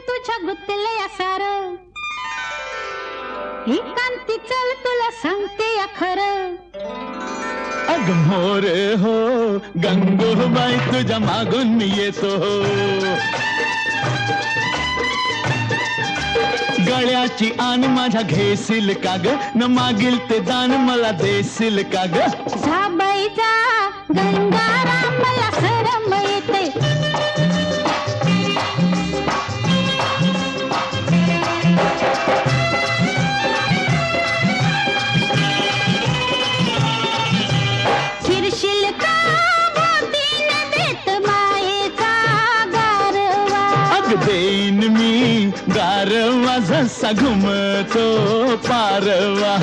तुझ्या गुतले सार ही कांती चल तुला सांगते या खरं अग मोरे हो गंगूबाई तुझ्या मागून मी येतो गळ्याची आन माझ्या घेशील का ग न मागील ते दान मला देशील का ग जा बाई जा गंगाराम मला सरम येते फिरशील का बोटीन देत मायेचा गारवा अग देईन मी गारवा जसा घुमतो पारवा